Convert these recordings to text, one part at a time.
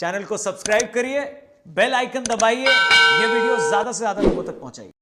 Channel को subscribe करिए, bell icon दबाइए, ये वीडियो ज्यादा से ज्यादा लोगों तक पहुंचाइए।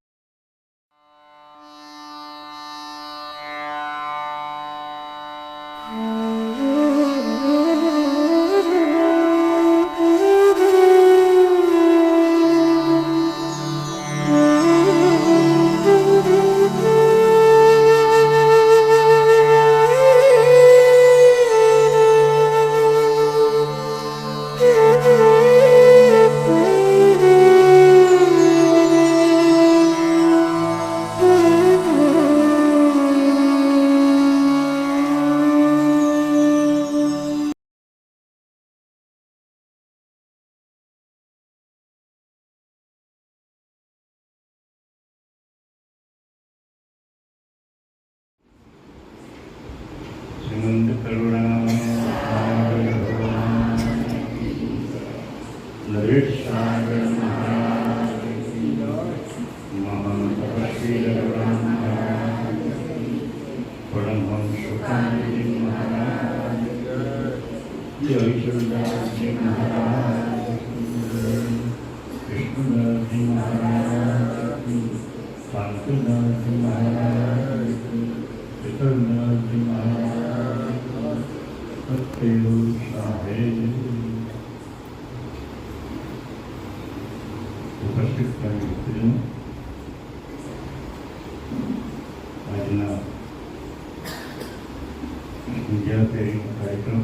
कार्यक्रम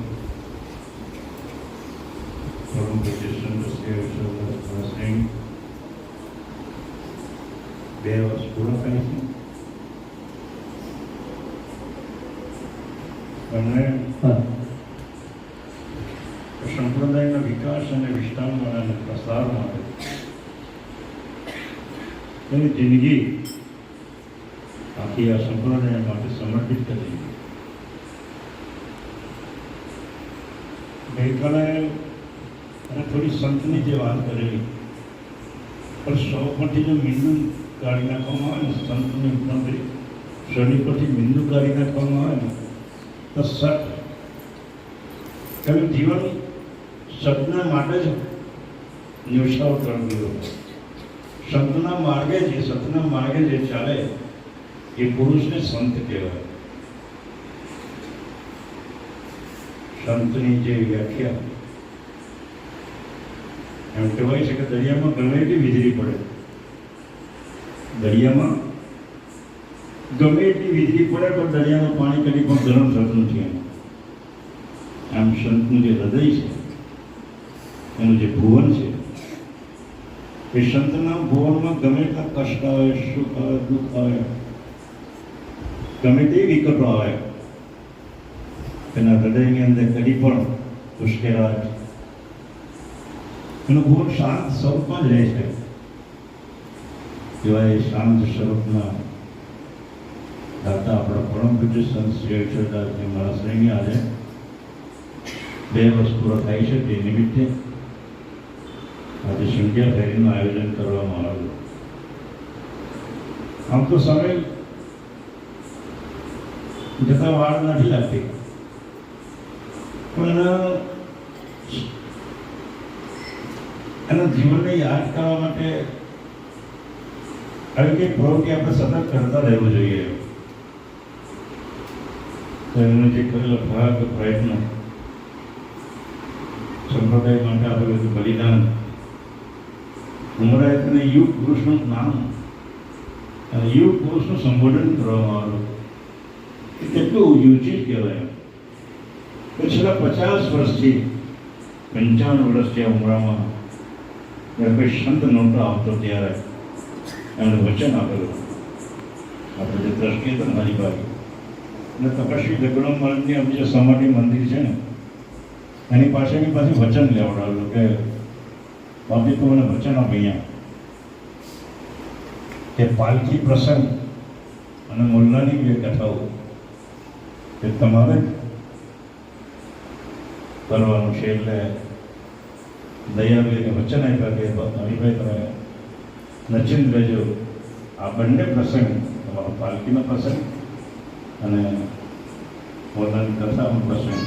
परम બે વર્ષ પૂરા કરીશું અને સંપ્રદાયના વિકાસ અને વિસ્તારમાં અને પ્રસાર માટે એની જિંદગી આખી આ સંપ્રદાય માટે સમર્પિત કરી. ગઈકાલે અને થોડી સંતની જે વાત કરેલી પણ સૌ પરથી જો મીંડું કાઢી નાખવામાં આવે ને, સંતની ઉપરથી શરીર પરથી મીંડું કાઢી નાખવામાં આવે ને તો સત એનું જીવન સતના માટે જ ન્યોછાવ કરી દીધો. સંતના માર્ગે જે ચાલે એ પુરુષને સંત કહેવાય. સંતની જે વ્યાખ્યા એમ કહેવાય છે કે દરિયામાં ગમે એટલી વીજળી પડે, દરિયામાં ગમે એટલી વીજળી પડે પણ દરિયાનું પાણી કદી પણ ગરમ થતું નથી. આમ સંતનું જે હૃદય છે, એનું જે ભુવન છે, એ સંતના ભુવનમાં ગમે એટલા કષ્ટ આવે, સુખ આવે, દુઃખ આવે, ગમે તે વિકટો આવે, એના હૃદયની અંદર કદી પણ ઉશ્કેરાટ, એનું ભુવન શાંત સ્વરૂપમાં જ રહે છે. એવા એ શાંત સ્વરૂપના દાતા આપણા પરમ પૂજ્ય સંત શ્રી અક્ષરદાસજી મહારાજની આજે 2 વર્ષ પૂરા થાય છે. તે નિમિત્તે આજે સંધ્યા ફેરીનું આયોજન કરવામાં આવ્યું. આમ તો સમય જતા વાર નથી લાગતી, પણ એના જીવનને યાદ કરવા માટે આવી કંઈક પ્રવૃત્તિ આપણે સતત કરતા રહેવું જોઈએ. તો એમણે જે કરેલો ભાગ પ્રયત્ન સંપ્રદાય માટે આપેલું હતું બલિદાન, ઉમરાય અને યુગ પુરુષનું નામ અને યુગ પુરુષનું સંબોધન કરવામાં આવ્યું. એ કેટલું ઉચિત કહેવાય. છેલ્લા 50 વર્ષથી 55 વર્ષથી ઉમરામાં જ્યારે કોઈ સંત નહોતો આવતો ત્યારે એમણે વચન આપેલું. આપણે જે દ્રષ્ટિ હતા ને હરિભાઈ અને તપસ્વી જગદંબ મહારાજની આપણી જે સમાધિ મંદિર છે ને, એની પાસેની પાછી વચન લેવડાવેલું કે બાપજી તો મને વચન આપ અહીંયા કે પાલખી પ્રસંગ અને મોલ્લાની બે કથાઓ એ તમારે કરવાનું છે. એટલે દયાભાઈને વચન આપ્યા કે હરિભાઈ તમે નચિંત રહેજો, આ બંને પ્રસંગ, તમારો પાલખીનો પ્રસંગ અને મોલ્લાની કથાનો પ્રસંગ,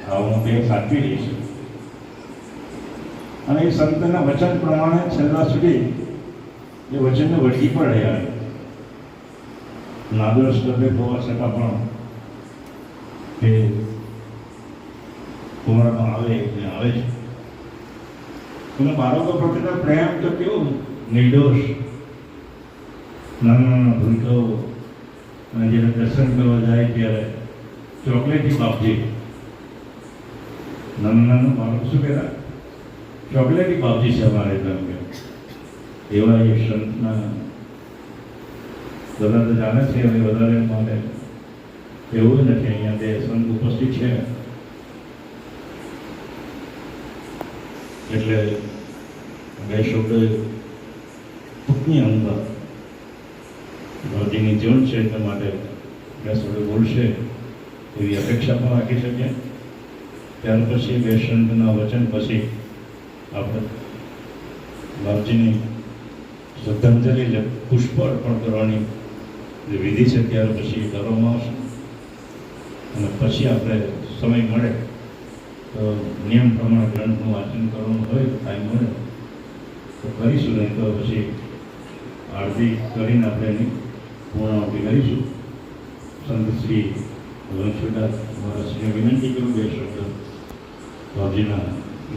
આ હું બે સાચવી રહીશ. અને એ સંતના વચન પ્રમાણે છેલ્લા સુધી એ વચનને વળગી પણ રહ્યા. નાદરસ તકલીફ હોવા છતાં પણ એ કુંવરામાં આવે એટલે આવે છે. અને બાળકો પ્રત્યેનો પ્રેમ તો કેવું નિર્દોષ. નાના નાના ભૂલકાઓ અને જ્યારે દર્શન કરવા જાય ત્યારે ચોકલેટી બાપજી, નાના નાના બાળકો શું કહેતા, ચોકલેટી બાપજી છે અમારે એમ કે. એવા એ સંતના બધા તો જાણે છે. હવે વધારે મારે એવું નથી. અહીંયા બે સંત ઉપસ્થિત છે એટલે બે શબ્દ ટૂંકની અંદર ભગવતીની જીવન છે એટલા માટે બે શબ્દ બોલશે એવી અપેક્ષા પણ રાખી શકીએ. ત્યાર પછી બે સંતના વચન પછી આપણે બાપજીની શ્રદ્ધાંજલિ એટલે પુષ્પ અર્પણ કરવાની જે વિધિ છે ત્યાર પછી કરવામાં આવશે. અને પછી આપણે સમય મળે તો નિયમ પ્રમાણે ગ્રંથનું વાંચન કરવાનું હોય, ટાઈમ મળે તો કરીશું. નહીં તો પછી આરતી કરીને આપણે એની પૂર્ણાવતી કરીશું. સંત શ્રી વંશીદાસ મહારાજને વિનંતી કરું બે શબ્દ બાપજીના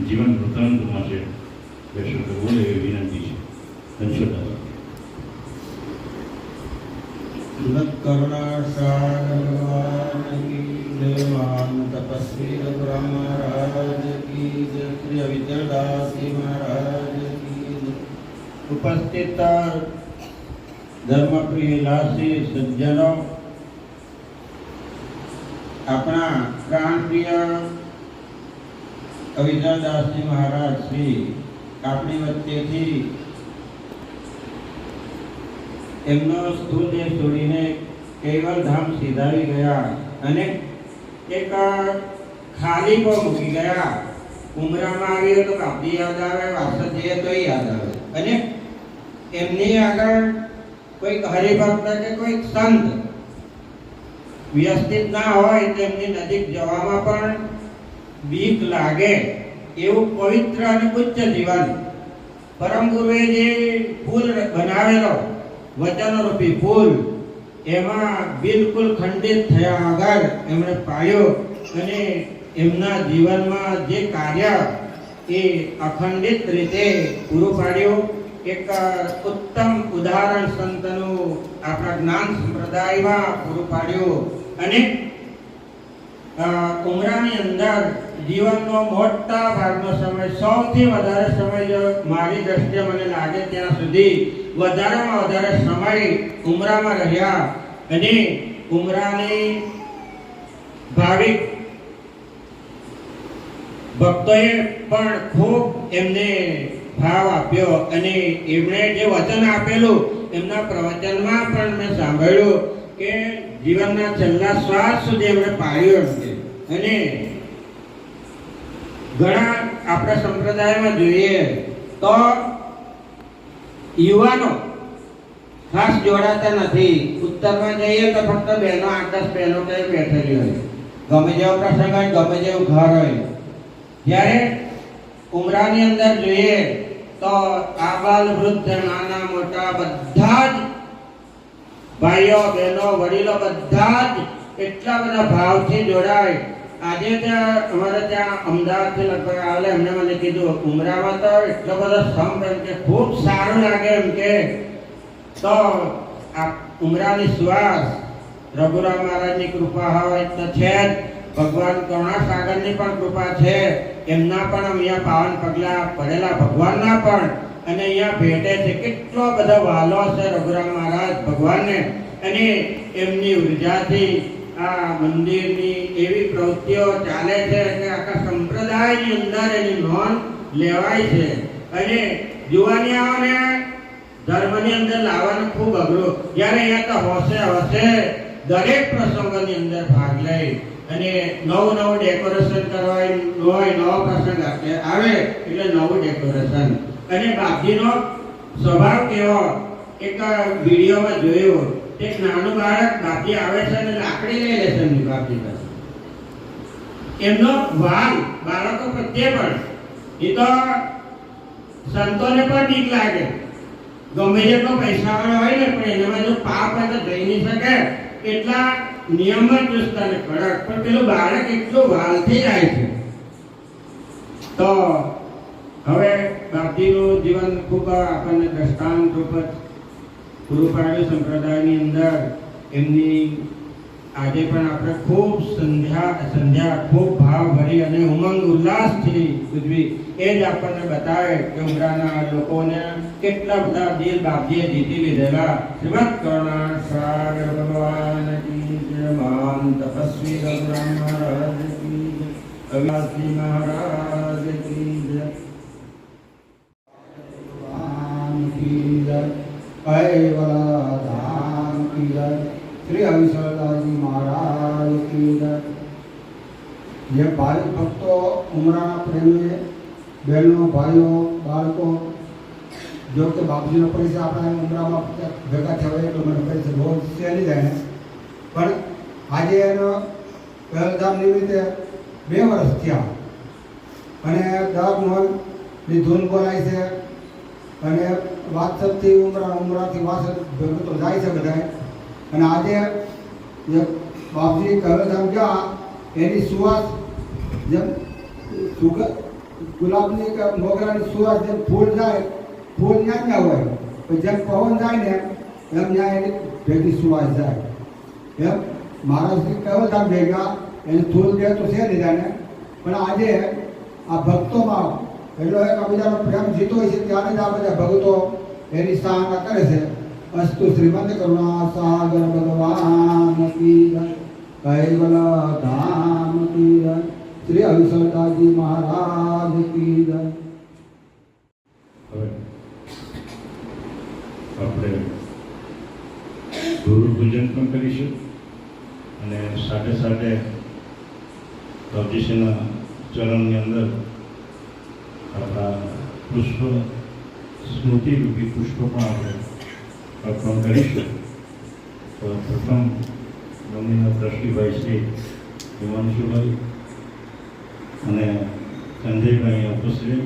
જીવન વૃત્તાંતમાં છે બે શબ્દ બોલે એવી વિનંતી છે. વંશીદાસ કરુણા સાગર ભગવાન કી જય. મહાન તપસ્વી રઘુરામ મહારાજ કી જય. શ્રી અવિચલદાસજી મહારાજ કી જય. ઉપસ્થિત ધર્મપ્રિય લાસી સજ્જનો, આપણા પ્રાણપ્રિય અવિચલદાસજી મહારાજ શ્રી આપણી વચ્ચેથી એમનો સ્થૂળ દેહ છોડીને કૈવલધામ સીધાવી ગયા અને એક ખાલી પર મૂકી ગયા. ઉમરામાં આવ્યો તો બાપજી યાદ આવે, વાસદ જઈએ તો યાદ આવે. અને એમની આગળ કોઈક હરિભક્ત કે કોઈક સંત વ્યસ્તિત ના હોય તો એમની નજીક જવામાં પણ બીક લાગે એવું પવિત્ર અને ઉચ્ચ જીવન પરમ ગુરુએ જે ફૂલ બનાવેલો વચનરૂપી ફૂલ, એમાં બિલકુલ ખંડિત થયા વગર એમણે પાડ્યો અને એમના જીવનમાં જે કાર્ય એ અખંડિત રીતે પૂરું પાડ્યું. એક ઉત્તમ ઉદાહરણ સંતનું આપણા જ્ઞાન સંપ્રદાયમાં પૂરું પાડ્યું. અને ઉમરાની અંદર જીવનનો મોટા ભાગનો સમય, સૌથી વધારે સમય જો મારી દ્રષ્ટિએ મને લાગે ત્યાં સુધી વધારેમાં વધારે સમય ઉમરામાં રહ્યા. અને ઉમરાની ભાવિક ભક્તોએ પણ ખૂબ એમને ભાવ આપ્યો અને એમણે જે વચન આપેલું એમના પ્રવચનમાં પણ મેં સાંભળ્યું કે જીવનના છેલ્લા શ્વાસ સુધી એમણે પાડ્યું એમ. અને ઘણા આપણા સંપ્રદાયમાં જોઈએ તો યુવાનો ખાસ જોડાતા નથી. ઉત્તરમાં જઈએ તો ફક્ત બહેનો 8-10 બહેનો કઈ બેઠેલી હોય, ગમે જેવો પ્રસંગ હોય, ગમે જેવું ઘર હોય. જ્યારે ઉમરાની અંદર જોઈએ તો આબાલ વૃદ્ધ નાના મોટા બધા જ ભાઈઓ બહેનો વડીલો બધા જ એટલા બધા ભાવથી જોડાય. આજે ત્યાં અમારે ત્યાં અમદાવાદથી લગભગ આવેલા, એમને મને કીધું ઉમરામાં તો એટલો બધો સંપ એમ કે ખૂબ સારું લાગે એમ કે. તો આ ઉમરાની શ્વાસ રઘુરામ મહારાજની કૃપા હોય તો છે જ, ભગવાન કરુણાસાગરની પણ કૃપા છે. એમના પણ અહીંયા પાવન પગલા પડેલા ભગવાનના પણ, અને અહીંયા ભેટે છે. કેટલો બધો વાલો છે રઘુરામ મહારાજ ભગવાનને. અને એમની ઉર્જાથી આ મંદિરની એવી પ્રવૃત્તિઓ ચાલે છે કે આખા સંપ્રદાયની અંદર એની નોંધ લેવાય છે. અને જુવાનિયાઓને ધર્મની અંદર લાવવાનું ખૂબ અઘરું. જ્યારે અહીંયા તો હોશે દરેક પ્રસંગોની અંદર ભાગ લઈ અને નવું ડેકોરેશન કરવાનું હોય, નવો પ્રસંગ આવે એટલે નવું ડેકોરેશન. અને બાપજીનો સ્વભાવ કેવો, એક વિડીયોમાં જોયું, એક નાનું બાળક બાપજી આવે છે અને લાકડી લઈ લે છે બાપજી પાસે. એમનો વાલ બાળકો પ્રત્યે પણ એ તો સંતોને પણ બીક લાગે. ગમે જેટલો પૈસાવાળો હોય ને પણ એનામાં જો પાપ હોય તો જઈ નહીં શકે. એટલા નિયમ જ ચુસ્ત અને કડક. પણ પેલું બાળક એટલું વાલથી જાય છે. તો હવે બાપજીનું જીવન ખૂબ આપણને દ્રષ્ટાંત રૂપ જ પૂરું પાડ્યું સંપ્રદાયની અંદર. એમની આજે પણ આપણે ખૂબ સંધ્યા ખૂબ ભાવ ભરી અને ઉમંગ ઉલ્લાસથી ઉજવી. એ જ આપણને બતાવે કે ઉમરાના લોકોને કેટલા બધા દિલ બાપજીએ જીતી લીધેલા. શ્રીમદ કરુણા સાગર ભગવાન કી જય. મહાન તપસ્વી રઘુરામ મહારાજ કી જય. કવિરાજજી મહારાજ કી જય. कैवलधाम की जय। श्री हरिशरदास जी महाराज की जय। ये भाई भक्तों उमरा प्रेमी बहनों भाइयों बाळको जो कि बापजी नो परिचय आपणे उमरा में भेगा थया होय तो મને પરિચય બહુ સહેલી જાય ને પણ આજે એનો પહેલગામ નિમિત્તે 2 વર્ષ થયા અને દરનો ધૂન બોલાય છે અને વાતચીતથી ઉમરાથી વાસત ભેગું તો જાય છે બધાય. અને આજે જે બાપજી કહેલગામ ગયા એની સુવાસ જેમ ગુલાબની કે મોગરાની સુવાસ જેમ ફૂલ જાય ફૂલ ત્યાં હોય પણ જેમ પવન જાય ને એમ ત્યાં એની ભેગી સુવાસ જાય. એમ મહારાજશ્રી કહેલગામ ભેગા એને ફૂલ દે તો છે લીધા ને પણ આજે આ ભક્તોમાં એટલો એકબીજાનો પ્રેમ જીતો હોય છે ત્યારે જ આ બધા ભક્તો એની સહાયતા કરે છે. અસ્તુ શ્રીમદ કરુણા સાગર ભગવાન કી જય. કૈવલધામ કી જય. શ્રી હરિશરદાસજી મહારાજ કી જય. હવે આપણે ગુરુ પૂજન પણ કરીશું અને સાથે સાથે બાપજીના ચરણની અંદર આપણા પુષ્પ સ્મૃતિરૂપી પુષ્પો પણ આપણે અર્પણ કરીશું. તો પ્રથમ મમ્મીના દ્રષ્ટિભાઈ શ્રી હિમાંશુભાઈ અને સંજયભાઈ અહીંયા ઉપસ્થિત.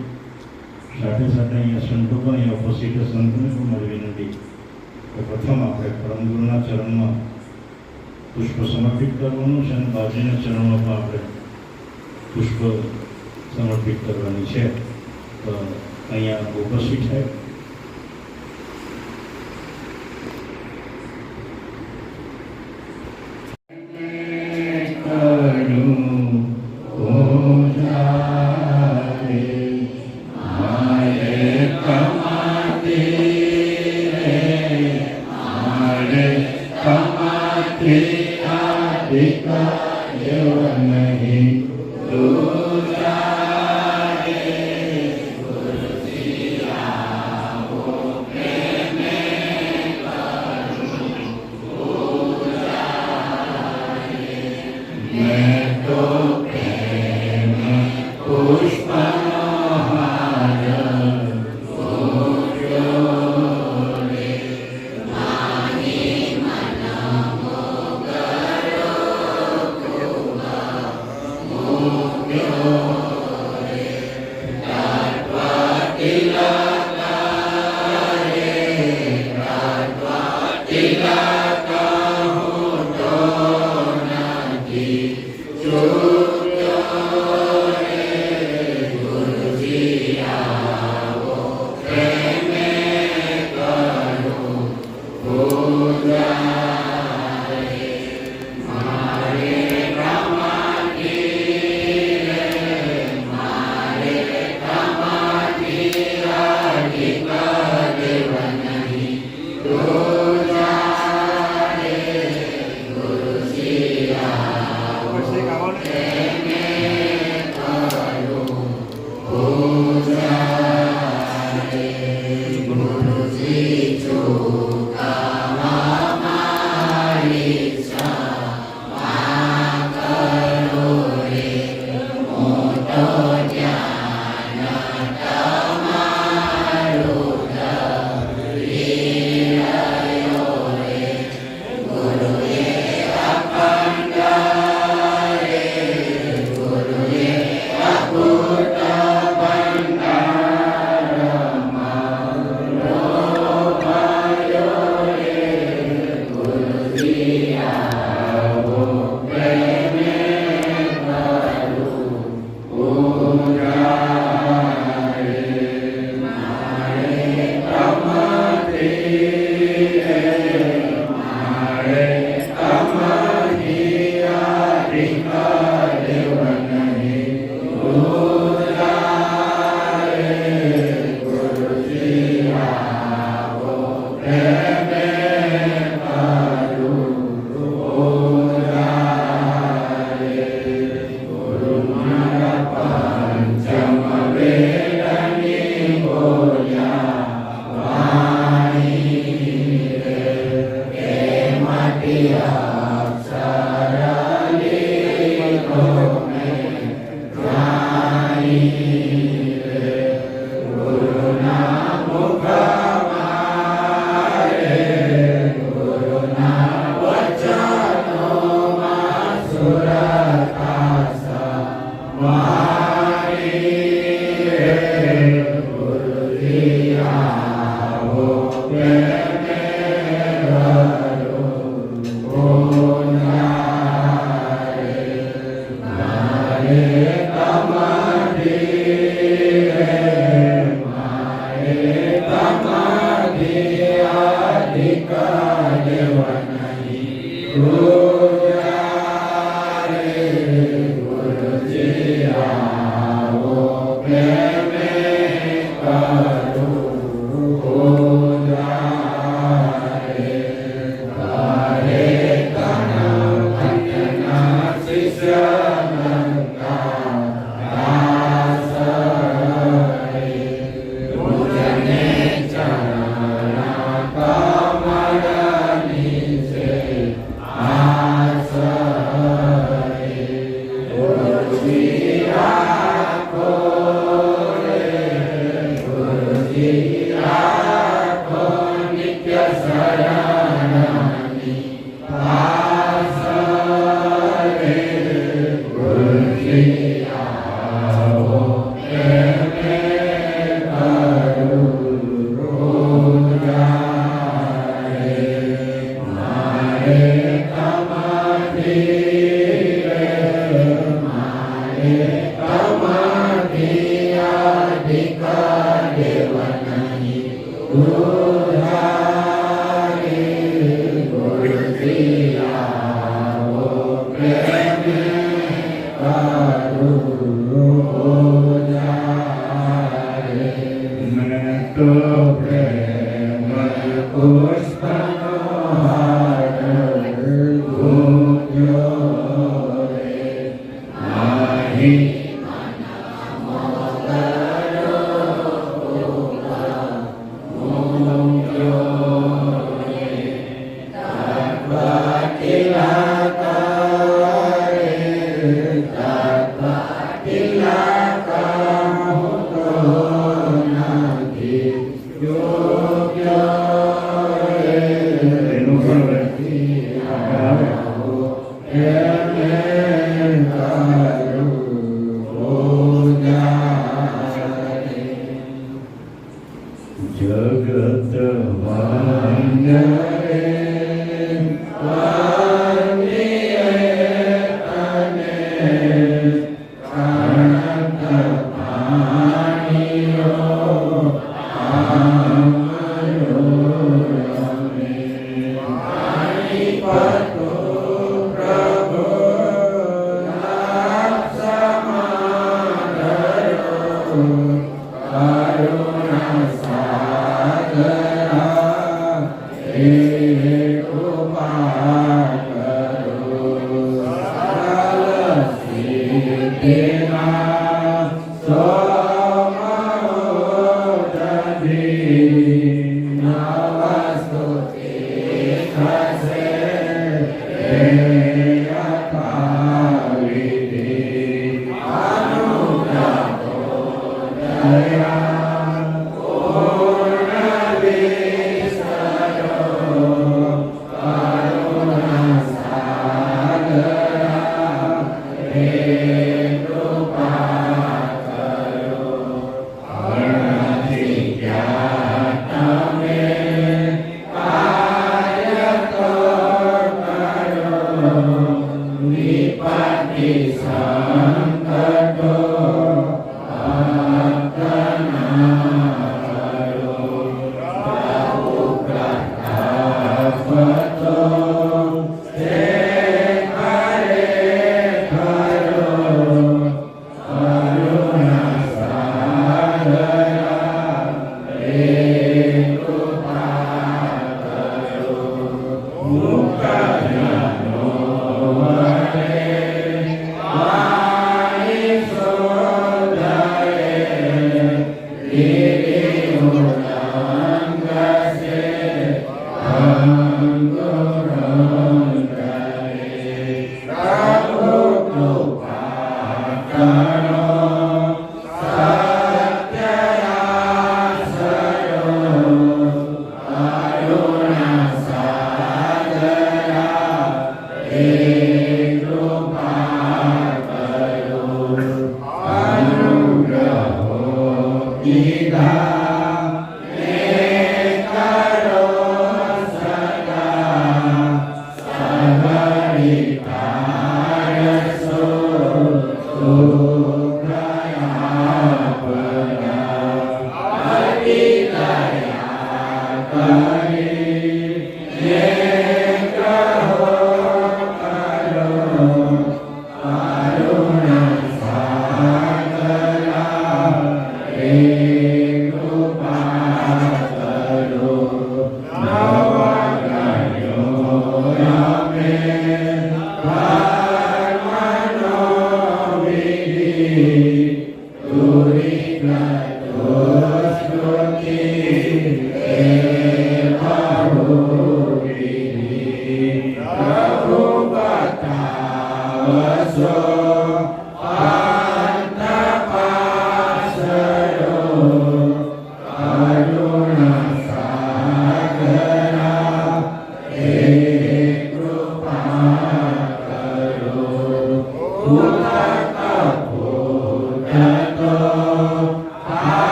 સાથે સાથે અહીંયા સંતો પણ અહીંયા ઉપસ્થિત. સંતોને પણ મારી વિનંતી કે પ્રથમ આપણે પરમગુરુના ચરણમાં પુષ્પ સમર્પિત કરવાનું છે અને બાપજીના ચરણમાં પણ આપણે પુષ્પ સમર્પિત કરવાની છે. તો અહીંયા ઉપસ્થિત થાય.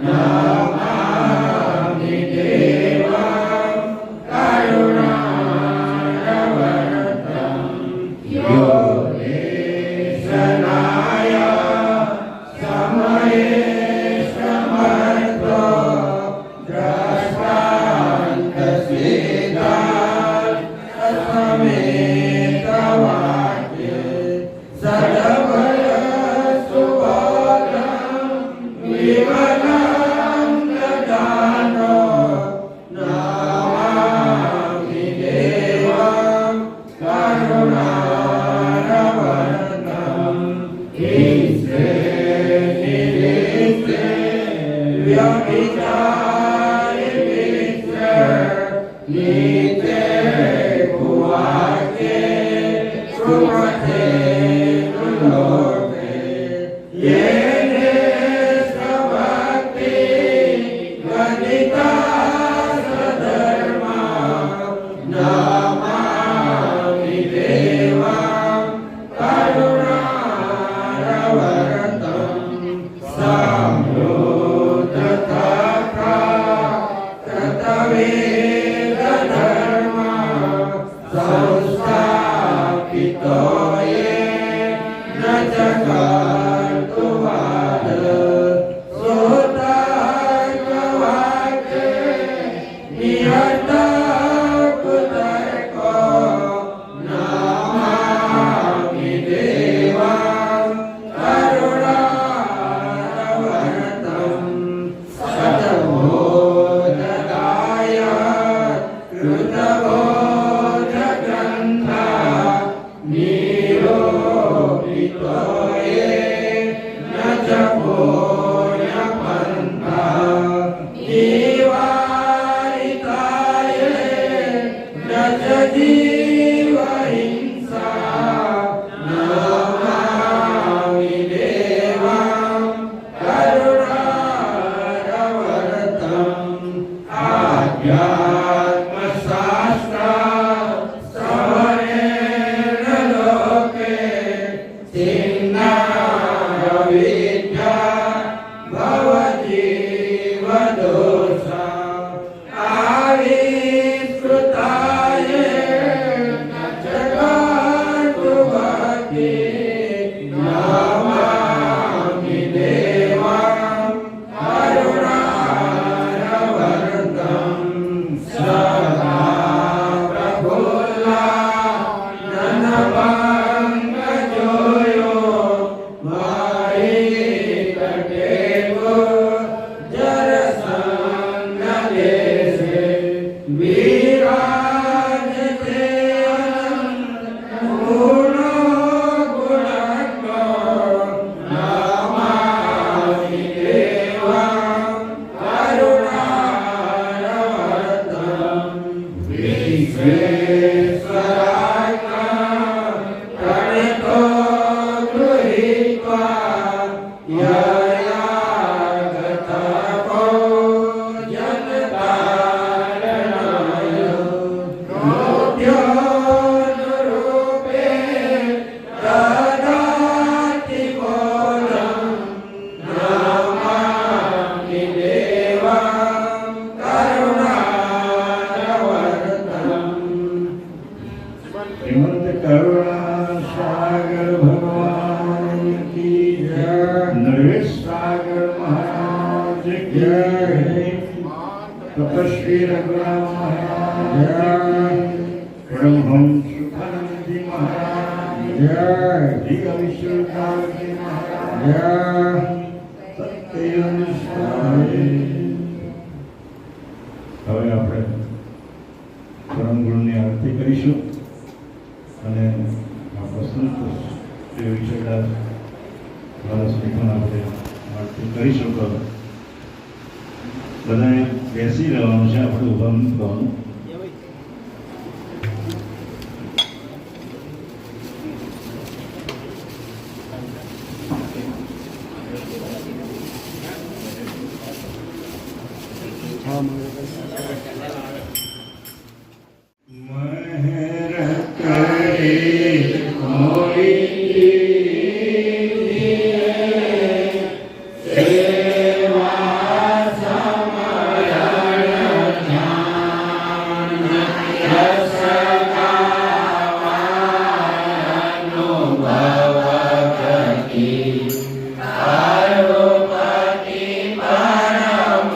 Namaste નીચે કુવાકે સુમતે તુલોકે યેને સભક્તિ ગણિતા સધર્મા નમામિ દેવા કરુણારવરતમ સંયુક્તતા કૃતવેદ ધર્મા સંસ્થાપિતો યે ન જગતુ વાદ સોતર્કવાક્ય નિયત કુતર્કો નમામિ દેવા કરુણારવરતમ સદબોધદાય કૃતબોધ ગ્રંથા નિરૂપિતો યે ન જપોન્ય પંથા નિવારિતાય ન ચ જીવ હિંસા નમામિ દેવા કરુણારવરતમ આધ્યાત્મ શાસ્ત્ર શ્રવણેન લોકે સિન્ના વિદ્યા ભવજીવ દોષા આવિસ્મૃતાય જગતુ ભક્તિ નમામિ દેવા કરુણારવરતમ સદા પ્રફુલ્લા નનભંગ જોયો મારી કટેવો જરસંગ દેશે વિરાજતે અનંત ગુણો ગુણકો નમામિ દેવા કરુણારવરતમ વિશ્વેશ્વરાય પ્રણિતો ગૃહીત્વા યયાગતપો જનતારણાય રૂપે દદાતિ બોલં નમામિ દેવા કરુણારવરતમ શ્રીમંત કરુણા સાગર ભગવાન કી જય નરેશ સાગર મહારાજ કી જય તપસ્વી રઘુરામ મહારાજ જય પરમહંસ સુખાનંદજી મહારાજ જય શ્રી અવિશુદ્ધાજી મહારાજ જય સત્યમ સ્વામી. હવે આપણે પરમ ગુરુની આરતી કરીશું અને આપણા સંત શ્રી વિઠ્ઠલદાસ મહારાજની પણ આપણે આરતી કરીશું. તો બધાએ બેસી રહેવાનું છે, આપણે ઊભા નથી થવાનું. મહેર કરે કોઈ સેવા સમરણ ધ્યાન રસ ગાવાનો ભવ ગતિ પાર્વતી પરમ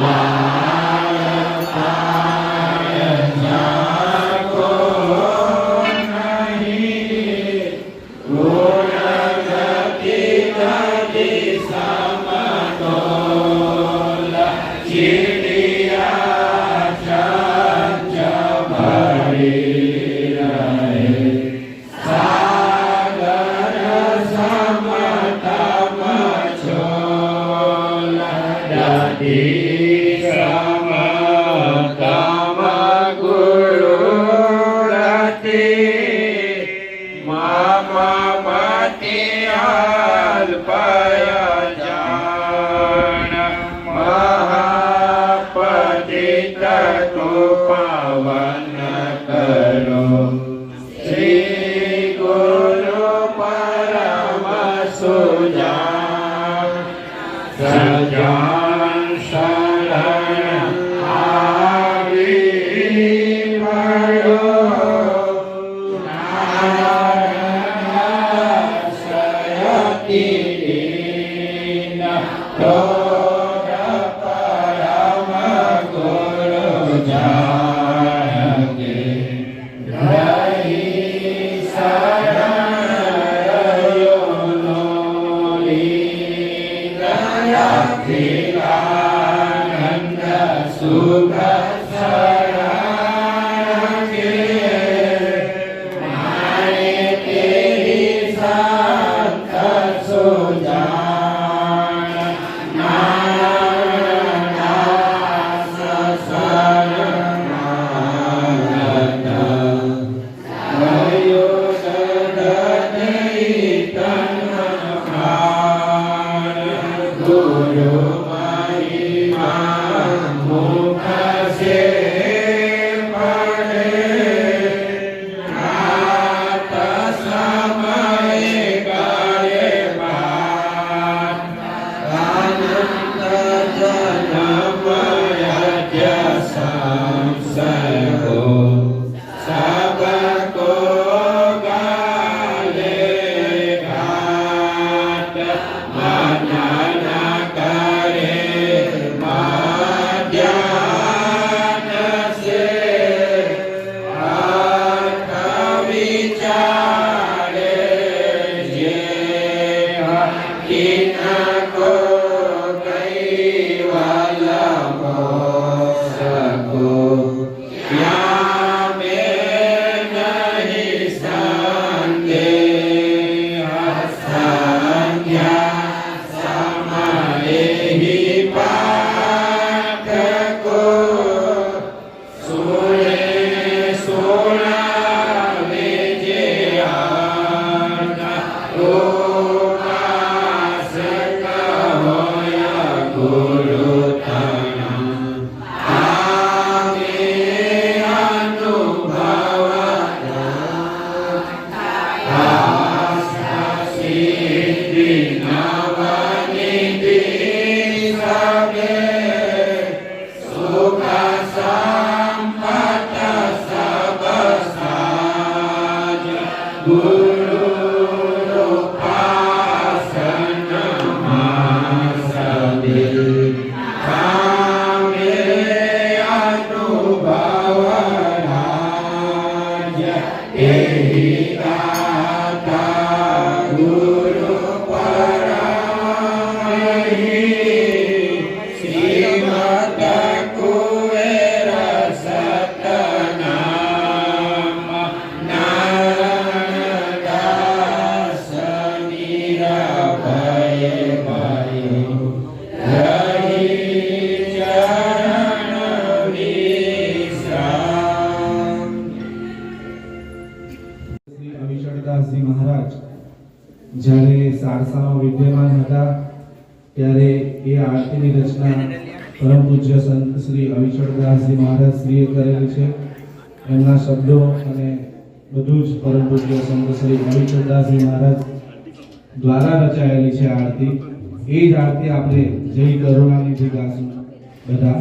વાહ અવિચળદાસજી મહારાજ જ્યારે સારસામાં વિદ્યમાન હતા ત્યારે એ આરતીની રચના પરમ પૂજ્ય સંત શ્રી અવિચળદાસજી મહારાજ શ્રીએ કરેલી છે. એમના શબ્દો અને બધું જ પરમ પૂજ્ય સંત શ્રી અવિચળદાસજી મહારાજ દ્વારા રચાયેલી છે આરતી. એ જ આરતી આપણે જય કરુણાનિધિ ગાશું બધા.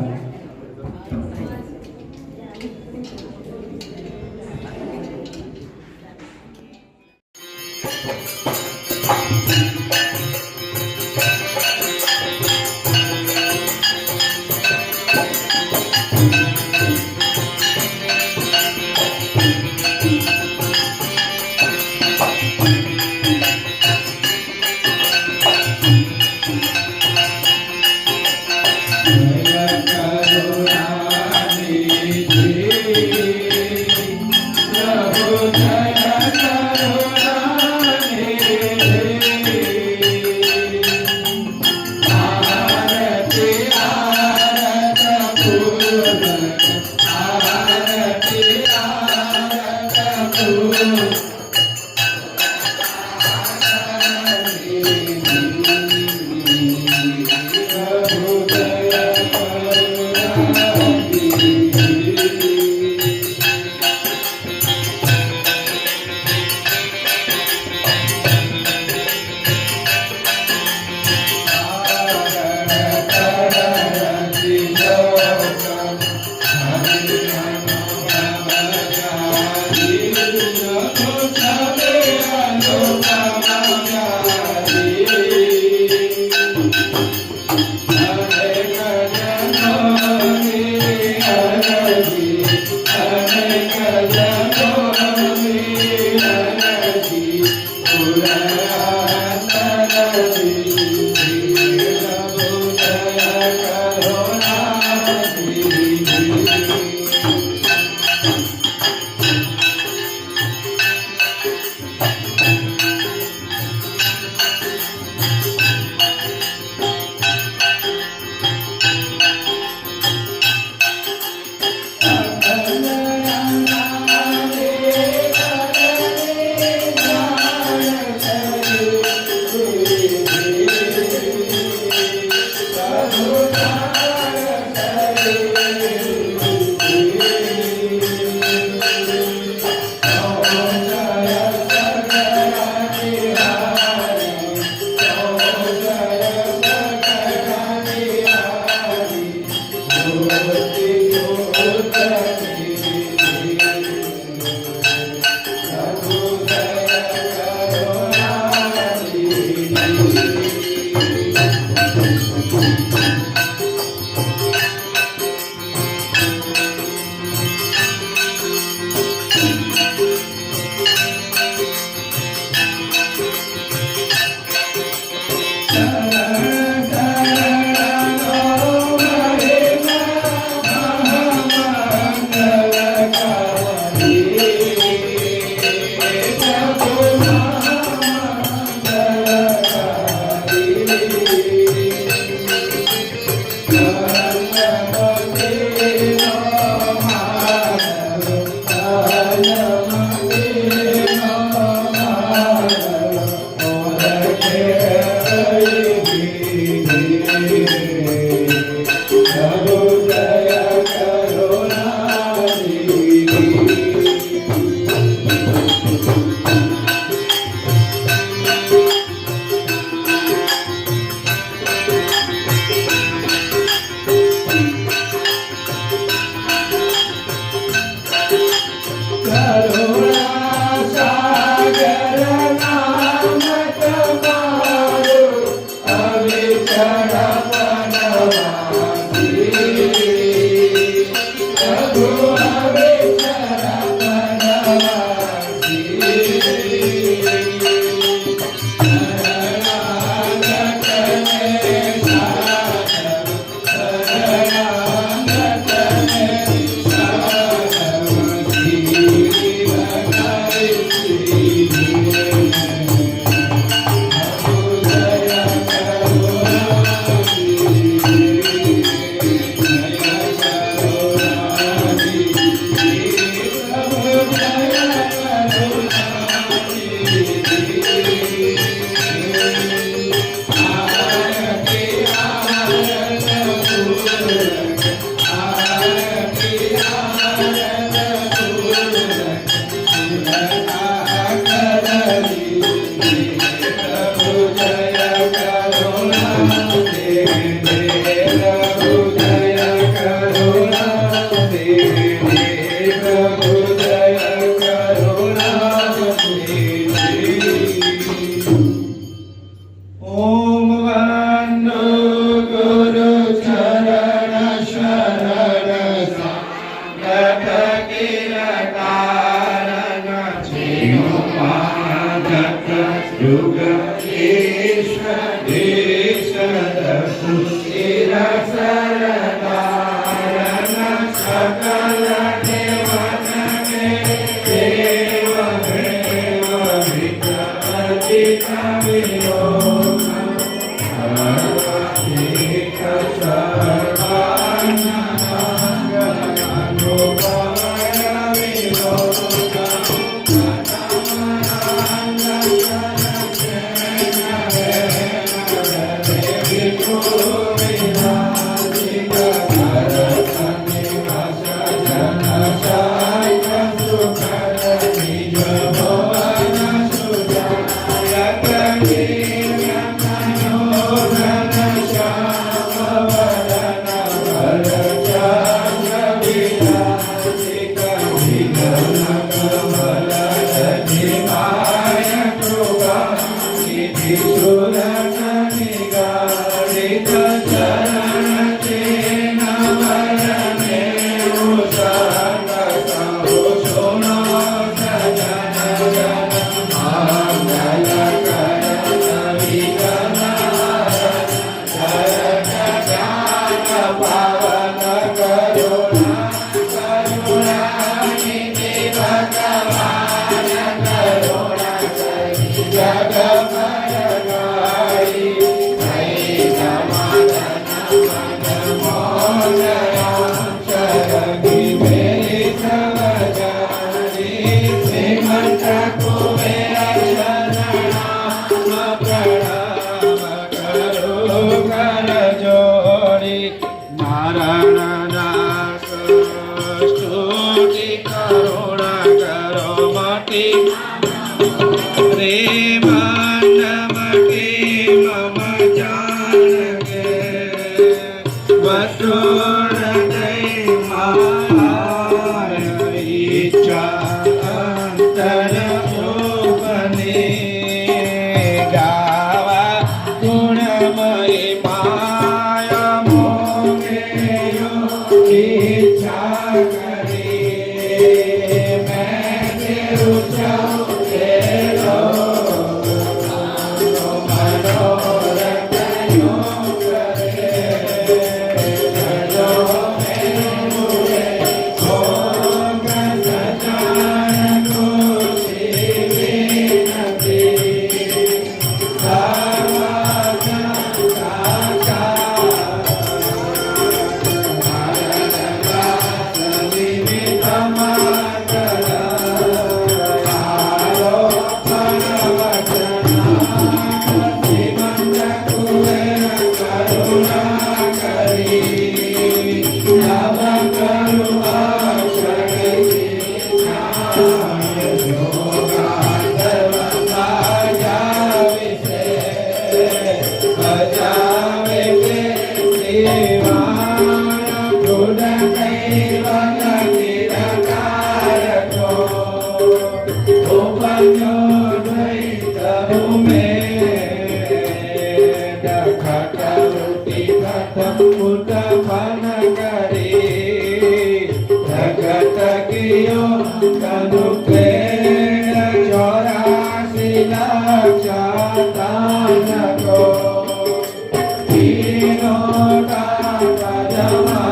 What करे जगत कियो तनु पेड़ 84 लक्षातान को तीनों का पदमा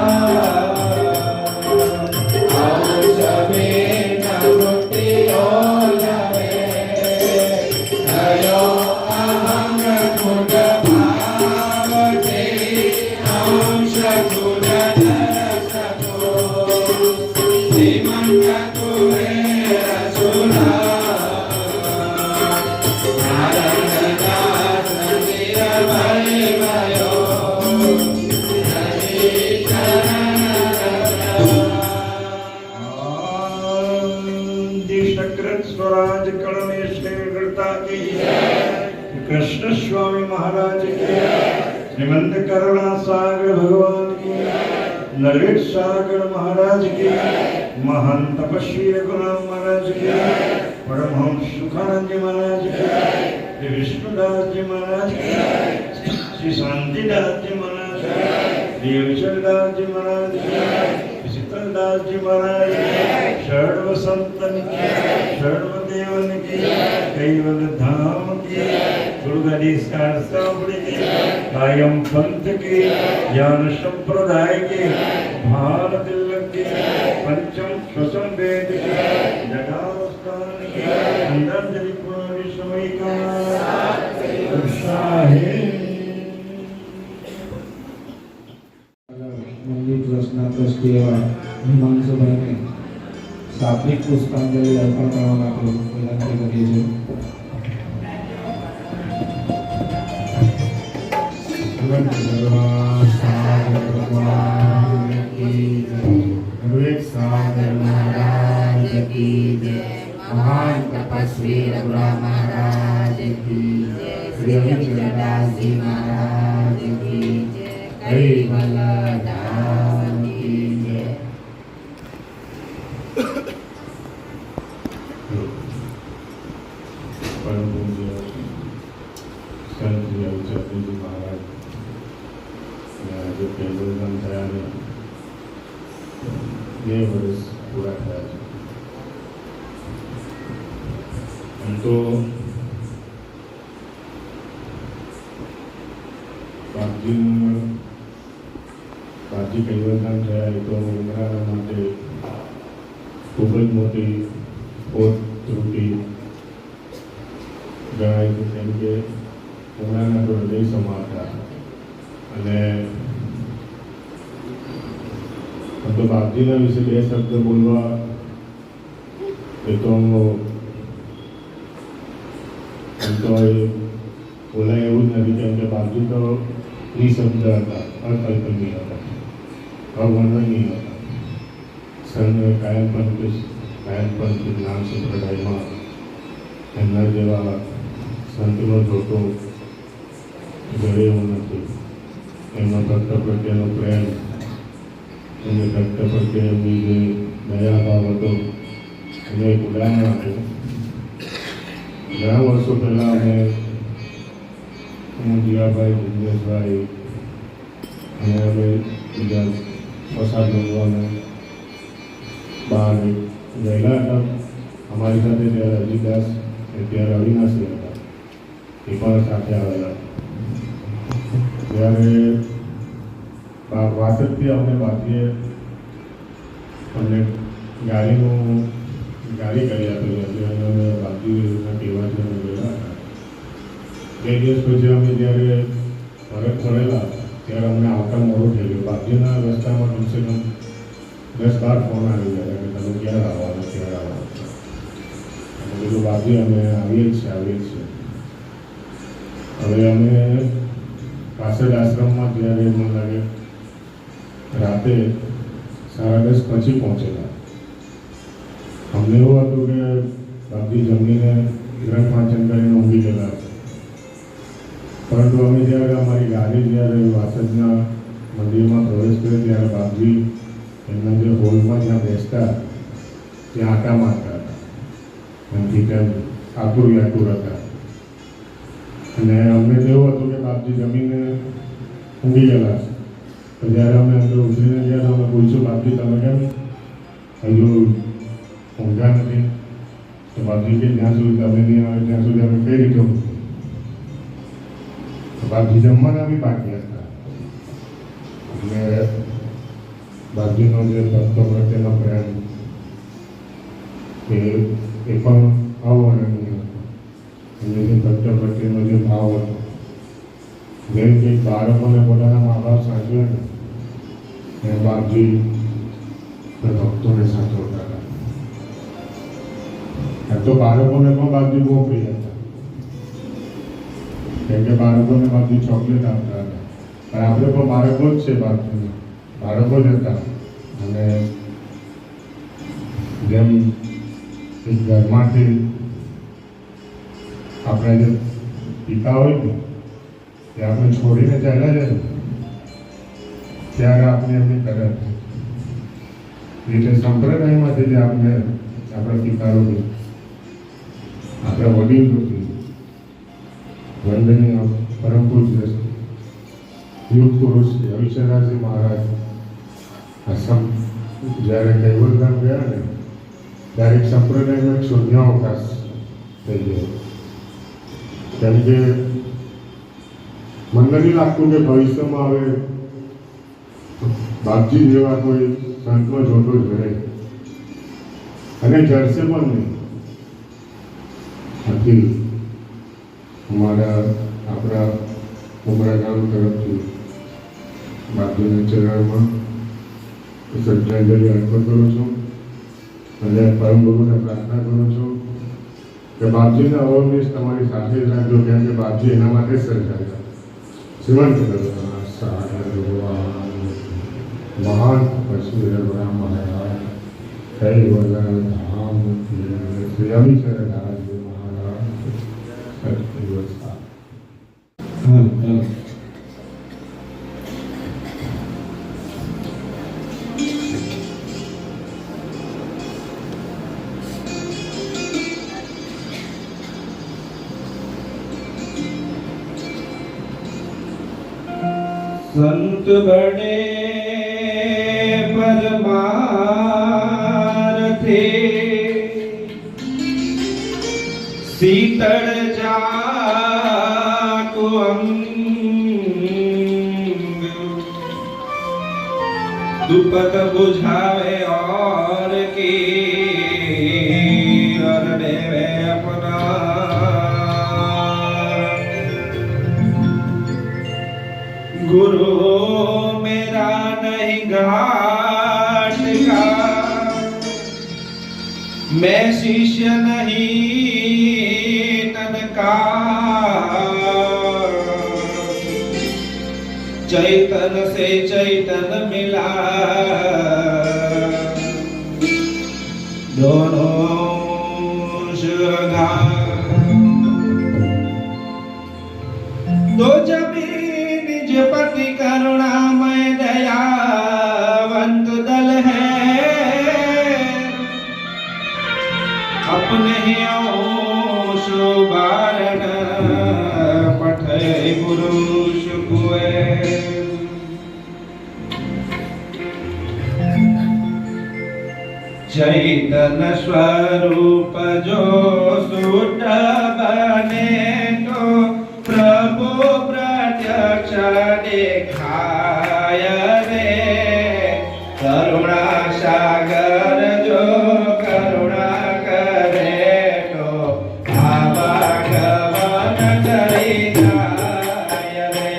स्वराज कलमेश्वर करता की कृष्ण स्वामी महाराज की श्रीमंत करुणा सागर भगवान की नरवेद सागर महाराज की महान तपस्वी रघुराम महाराज की परमहंस सुखानंद जी महाराज की श्री विष्णुदास जी महाराज की श्री शांतिदास जी महाराज की श्री अविचलदास जी महाराज की शीतलदास जी महाराज सर्व संतन की सर्व देवन की कैवल धाम की दुर्गति शास्त्रावली की कायम पंथ की ज्ञान संप्रदाय की भारत तिलक की पंचम स्वसम वेद की जगावस्थान की अंदर जलिपुरी समय का है મંદિર ટ્રસ્ટના ટ્રસ્ટી એવા હિમાંશુભાઈને સાત્વિક પુષ્પાંજલિ અર્પણ કરવા માટે વિનંતી કરીએ છીએ. महान तपस्वी रघुराम महाराज की जय, श्री अविचलदास जी महाराज की जय, कैवल धाम की जय. परम पूज्य संत श्री अविचल जी महाराज जो केवलधाम થયા ને 2 વર્ષ પૂરા થયા છે. એમ તો બાપજી કેવલધામ થયા એ તો ઉમરાના માટે ખૂબ જ મોટી ખોટ ત્રુટિ ગણાય છે, કેમ કે ઉમરાના તો હૃદય સમા હતા. અને તો બાપજીના વિશે 2 શબ્દ બોલવા એ તો બોલાય એવું જ નથી, કેમ કે બાપજી તો નિશબ્દ હતા, અકલ્પનીય હતા, અવર્ણનીય હતા. કાયમપંથ જ્ઞાન સંપ્રદાયમાં એમના જેવા સંતનો જોતો ઘરે એવું નથી. એમનો ભક્ત પ્રત્યેનો પ્રેમ, એમને ભક્ત પ્રત્યે એમની જે દયાભાવ હતો એને એક ઉદાહરણ આપ્યું. ઘણા વર્ષો પહેલાં હું જીવાભાઈ, જિજ્ઞેશભાઈ અને અમે બીજા પ્રસાદ બનવાને બહાર ગયેલા હતા. અમારી સાથે ત્યારે અજીતદાસ ત્યારે અવિનાશી હતા, એ પણ સાથે આવેલા. ત્યારે વાસદથી અમને બાપજીએ અમને ગાડી કરી આપેલી હતી અને અમે બાપજીના કહેવાથી અમે ગયેલા હતા. 2 દિવસ પછી અમે જ્યારે પરત ફરેલા ત્યારે અમને આવતા મોડું થઈ ગયું. બાપજીના રસ્તામાં કમસે કમ 10-12 ફોન આવી ગયા કે તમે ક્યારે આવવાના. અમે કીધું બાપજી અમે આવીએ જ છીએ. હવે અમે પાછળ આશ્રમમાં જ્યારે મને લાગે રાતે 10:30 પછી પહોંચેલા. અમને એવું હતું કે બાપજી જમીને ગ્રંથ વાંચન કરીને ઊંઘી ગયેલા. પરંતુ અમે જ્યારે અમારી ગાડી જ્યારે વાસદના મંદિરમાં પ્રવેશ કર્યો ત્યારે બાપજી એમના જે હોલમાં જ્યાં બેસતા ત્યાં આંટા મારતા હતા. એમથી તેમ આતુર હતા. અને અમને તો એવું હતું કે બાપજી જમીને ઊંઘી ગયેલા છે. તો જ્યારે અમે અંદર ઉતરીને જ્યારે બાપજી તમે કેમ હજુ ઊંઘ્યા નથી? તો બાપજી કે જ્યાં સુધી તમે નહીં આવે ત્યાં સુધી અમે કઈ રીતે ઊંઘીએ? તો બાપજી જમવાના બી બાકી હતા. એટલે બાપજીનો જે ભક્તો પ્રત્યેનો પ્રેમ એ પણ અવર્ણનીય હતો. એમને જે ભક્તો પ્રત્યેનો જે ભાવ હતો, જેમ કે બાળકોને પોતાના મા બાપ સાચવે ને એ બાપજી ભક્તોને સાચવતા હતા. એમ તો બાળકોને પણ બાપજી બહુ પ્રિય હતા, કેમ કે બાળકોને બાપજી ચોકલેટ આપતા હતા. પણ આપણે પણ બાળકો જ છે, બાપજીના બાળકો જ હતા. અને જેમ એક ઘરમાંથી આપણે જે પિતા હોય ને એ આપણે છોડીને ચાલ્યા જાય ત્યારે આપણે એમની કદર થાય. રીતે સંપ્રદાયમાંથી જે આપણે આપણા પિતાઓની આપણા વડીલોથી વંદનીય પરમ પૂજ્ય યુગ પુરુષ અવિચરદાસજી મહારાજ આસામ જ્યારે કૈવલધામ ગયા ને ત્યારે એક સંપ્રદાયનો એક શૂન્યાવકાશ થઈ ગયો. કેમ કે મને નથી લાગતું કે ભવિષ્યમાં હવે બાપજી જેવા કોઈ સંતમાં જોતો જ રહે, અને જરશે પણ નહીં. આથી અમારા આપણા ઉમરા ગામ તરફથી બાપજીના ચરણમાં શ્રદ્ધાંજલિ અર્પણ કરું છું અને પરમ ગુરુને પ્રાર્થના કરું છું કે બાપજીને અવર્ણિશ તમારી સાથે જ રાખજો, કેમ કે બાપજી એના માટે જ સર્જાયા. શ્રીમંત મહાન પછી રઘુરામ મહારાજ કૈવલ્ય ધામ શ્રી અવિચરદાસજી મહારાજ સદગુરુ. संत बड़े परमारथे शीतल जाको अंग दुपत बुझावे और की और देवे अपना गुरु मेरा नहीं घाट का, मैं शिष्य नहीं तन का, चैतन से चैतन मिला दोनों सुधा दो जमीन पति करुणामय दयावंत दल है, अपने ही शोभारण पठे पुरुष कुए। चैतन स्वरूप जो सुट बने तो प्रभु प्रत्यक्ष देखाय रे, करुणा सागर जो करुणा करे तो आवागमन करी जाय रे।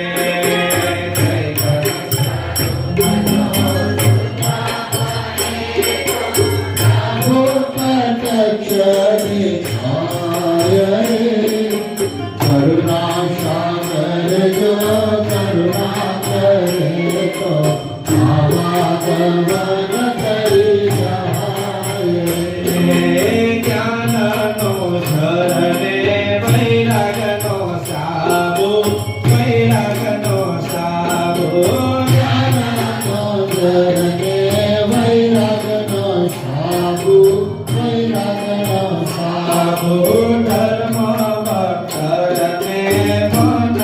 करुणा सागर जो करुणा करे तो आवागमन करी जाय। ज्ञान नो झरने वैराग नो साबु, वैराग नो साबु, ज्ञान नो झरने वैराग नो साबु, वैराग नो साबु। धर्म भक्तर में मन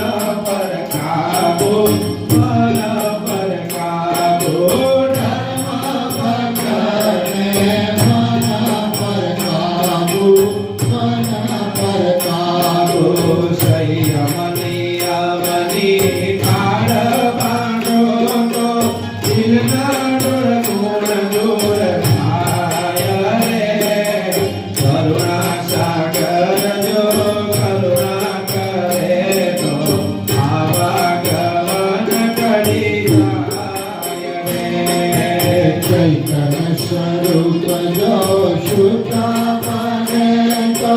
पर काबू, मन पर काबू, धर्म ચૈતન્ય સ્વરૂપ જો શુદ્ધાત્માને તો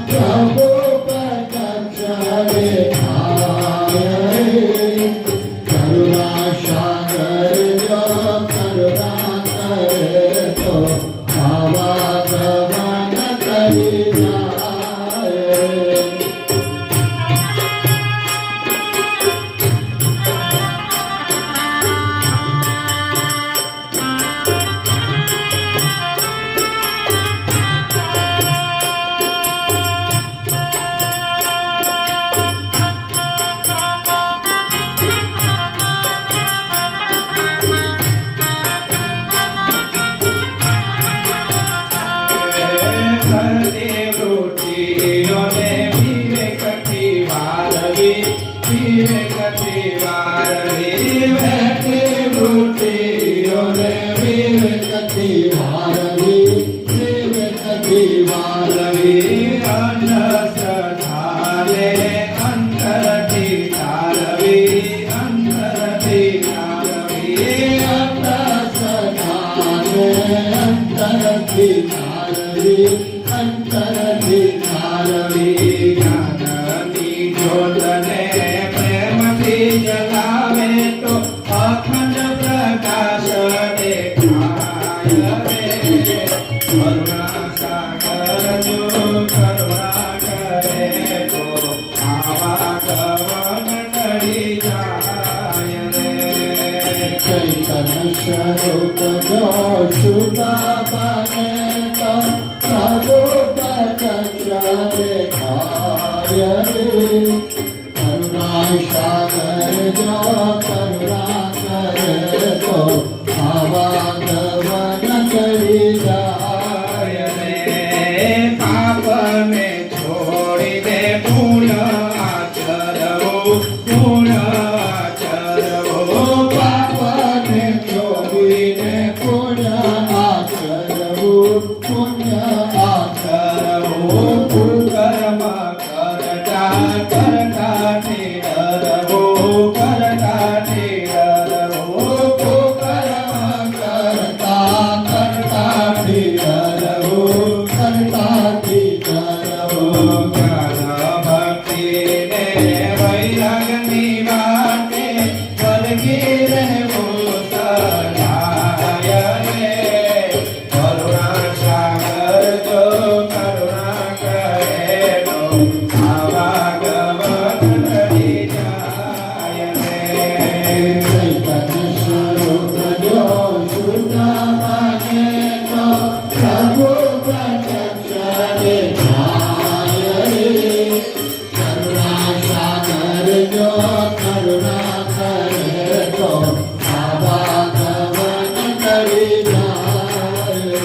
પ્રભુ પ્રત્યક્ષ દેખાય રે. કરુણા સાગર જો કરુણા કરે તો આવાગમન કરી જાય. સ્વરૂપ જો શુદ્ધાત્માને તો પ્રભુ પ્રત્યક્ષ દેખાય રે. કરુણા સાગર જો કરુણા કરે તો આવાગમન કરી જાય રે. પાપને છોડીને પુણ્ય આચરવું, પુણ્ય આચરવું. પાપને છોડીને પુણ્ય આચરવું, પુણ્ય આચરવું. કર્મ કરતા કરતા ઠેરવું, કરતા ઠેરવું. કર્મ કરતા કરતા ફેરવું, કરતાથી કરવું. જ્ઞાન ભક્તિને વૈરાગની વાટે વળગી રહેવું સદાય રે. કરુણા સાગર જો કરુણા કરે તો આવાગમન કરી જાય રે. ચૈતન્ય સ્વરૂપ જો શુદ્ધાત્માને તો પ્રભુ પ્રત્યક્ષ દેખાય રે. કરુણા સાગર જો કરુણા કરે તો આવાગમન કરી જાય.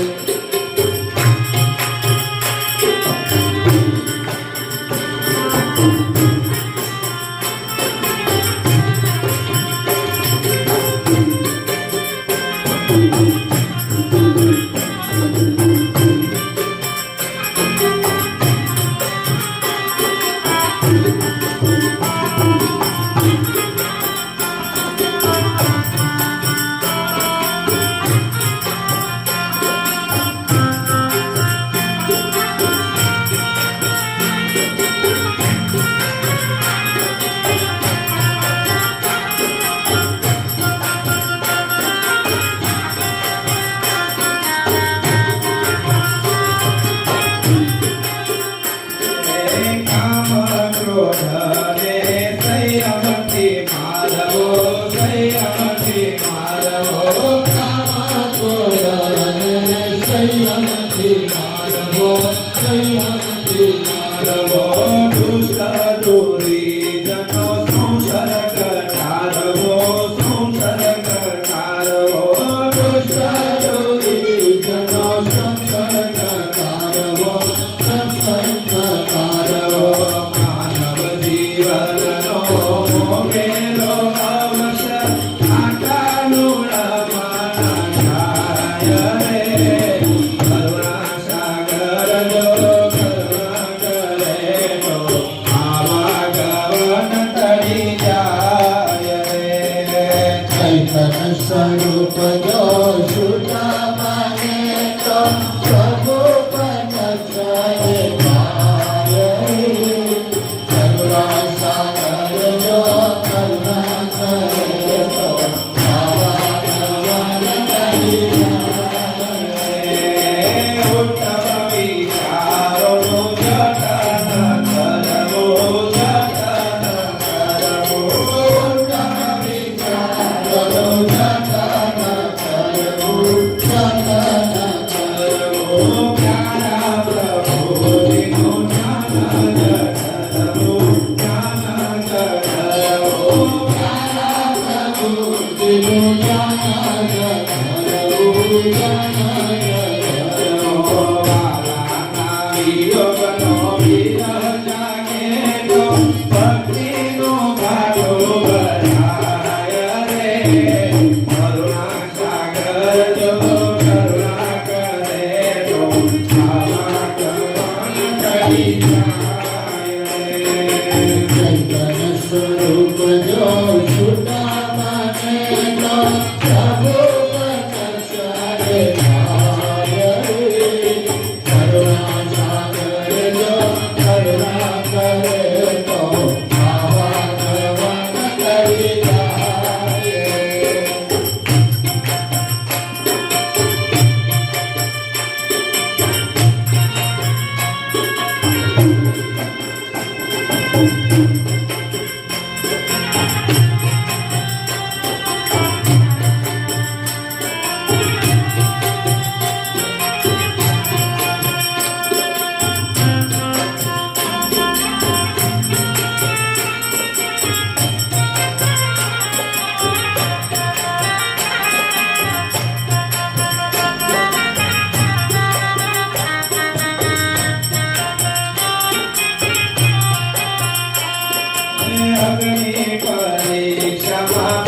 Jagma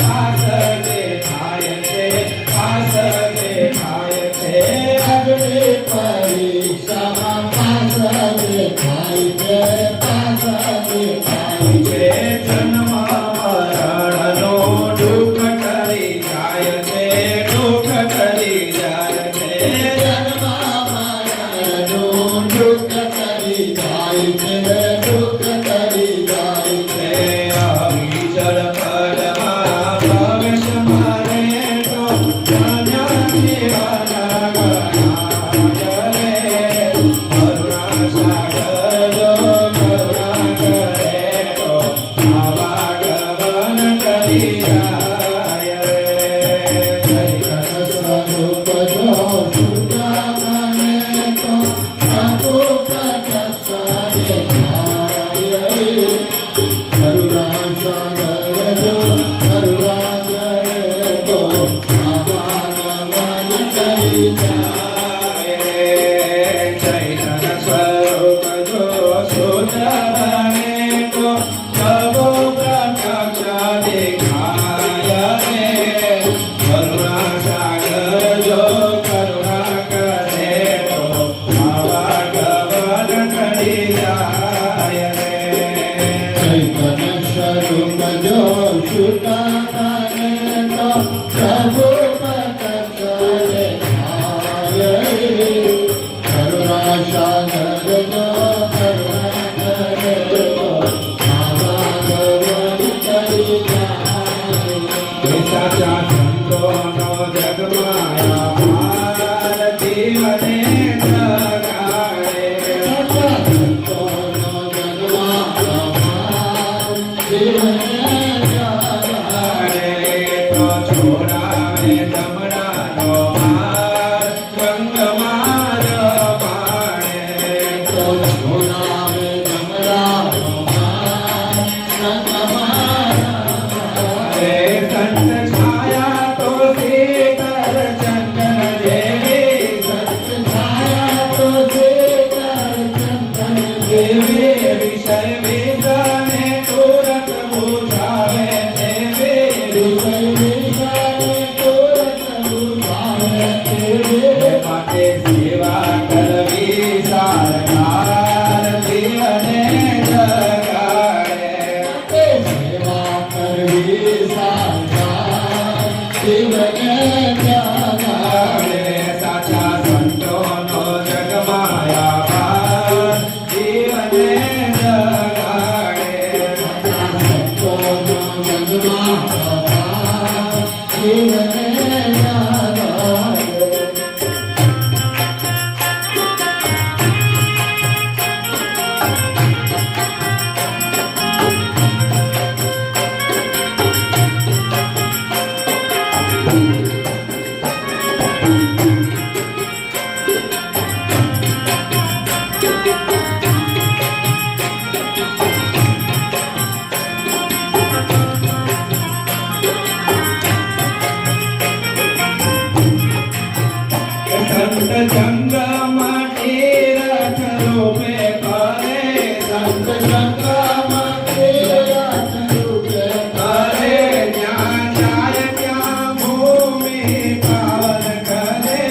જંગમાં તીરથ રૂપે કરે સંત સંગ્રામ તીરથ રૂપે કરે જ્યાં જાય ત્યાં ભૂમિ પાવન કરે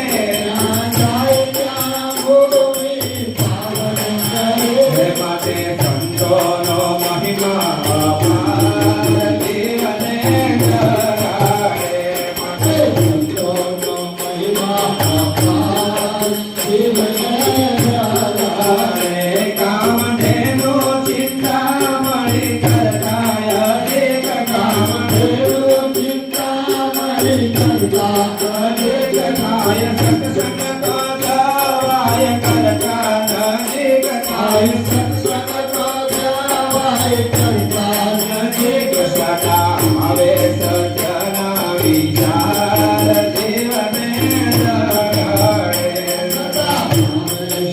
જ્યાં જાય ત્યાં ભૂમિ પાવન કરે. હે માટે સંતોનો મહિમા અપાર જીવને જગાડે માટે સંતોનો મહિમા અપાર જીવને જગાડે. કામધેનુ ચિંતામણી કરતા અનેક કામધેનુ ચિંતામણી કરતા અનેક થાય સત્સંગ તો જવાય કરતા અનેક થાય સત્સંગ તો જવાય કરતા નજીક સદા આવે સજ્જના વિચાર જીવને જગાડે સદા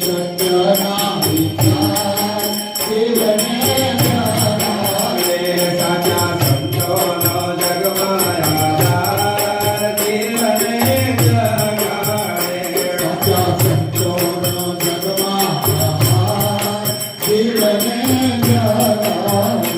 સત્યના વિચાર જીવને જગાડે. સાચા સંતોનો જગમાં આધાર જીવને જગાડે સાચા સંતોનો જગમાં આધાર જીવને જગાડે.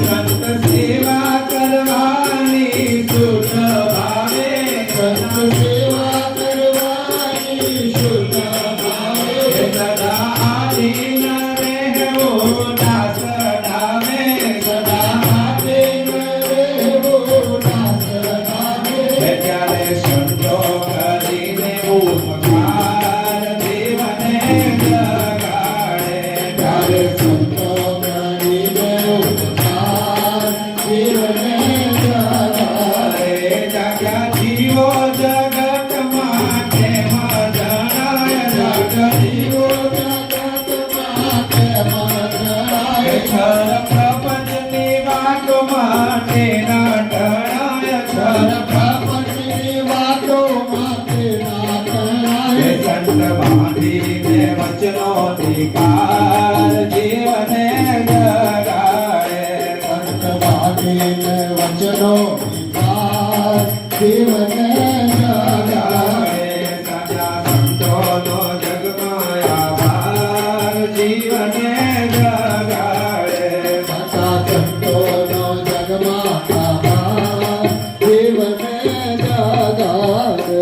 સંત સેવા કરવાની સુખ ભાવે સંત સેવા કરવાની શુદ્ધ ભાવે સદા આધીન રહેવું દાસ ડામે સદા આધીન રહેવું દાસ ડામે. ત્યારે સંતો કરીને ઉપકાર જીવને જગાડે ત્યારે સંતો કરીને ઉપકાર જીવને જગાડે. જાગ્યા જીવો જગતમાં કેમ જણાય જીવો જગતમાં કેમ જણાય. છલ પ્રપંચની વાતો માટે ના ટણાય છલ પ્રપંચની વાતો માટે ના કરાય. સંત બાંધીને વચનો નિકાર જીવને જગાડે સંત ભાગીને વચનો વિકાર જીવને જગાડે. સદા સંતોનો જગમાં આભાર જીવને જગાડે સદા સંતોનો જગમાં આભાર જીવને જગાડે.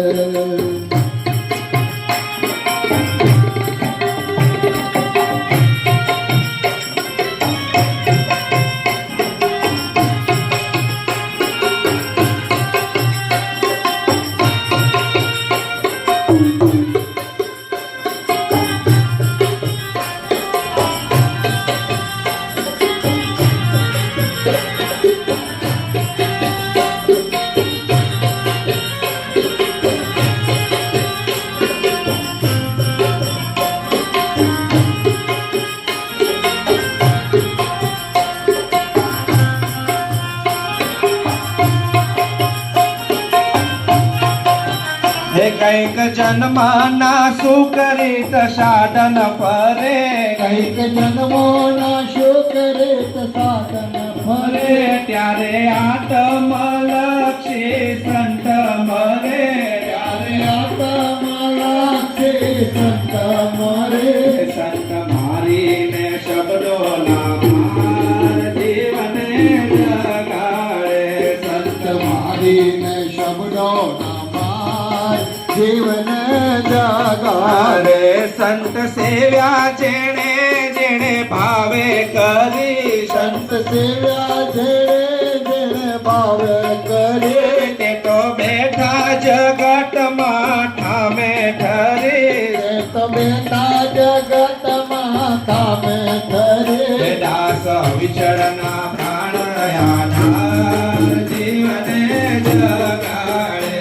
હે કઈક જન્મના સુકરિત સાધન ફરે કઈક જન્મોના શુકરિત સાધન ફરે. ફરે ત્યારે આત્મલક્ષી સંત મરે ત્યારે આત્મલક્ષી સંત મરે. સંત મારીને શબ્દો ના માર જીવને જગાડે સંત મારીને શબ્દો ના માર જીવને જગાડે. સંત સેવ્યા જેણે જેણે ભાવે કરી સંત સેવ્યા જેણે જેણે ભાવે કરે તે તો બેઠ બેઠા જગતમાં ઠામે ઠરે તો બેટા જગતમાં કામે કરે દાસ વિચરના પ્રાણ આધાર જીવને જગાડે